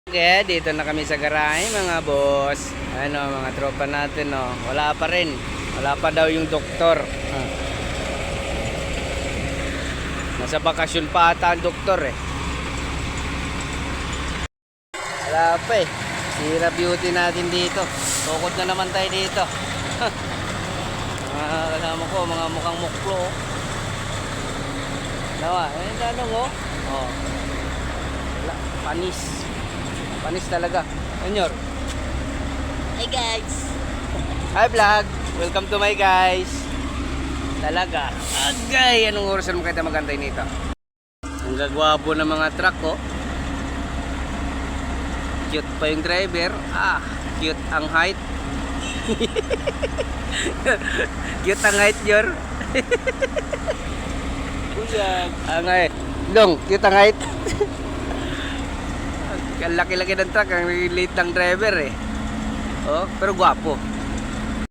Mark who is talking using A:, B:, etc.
A: Okay, dito na kami sa garahe mga boss. Ano, mga tropa natin, no. Wala pa rin. Wala pa daw yung doktor. Nasa bakasyon pa ata ang doktor eh. Wala pa eh. Sira beauty natin dito. Tukod na naman tayo dito. Mga kasama ko, mga mukhang muklo. Oh. Nawa, tanong oh. Oh. Wala, panis. Panis talaga. Senyor. Hi guys. Hi vlog. Welcome to my guys. Talaga. Agay, anong oras naman kita magantay nito? Ang gagwapo ng mga truck ko. Cute pa yung driver. Cute ang height. Cute ang height, Jor. Buyag. Ang height. Dong, cute ang height. Ang laki-laki ng truck, ang liit ng driver eh. Oh, pero gwapo.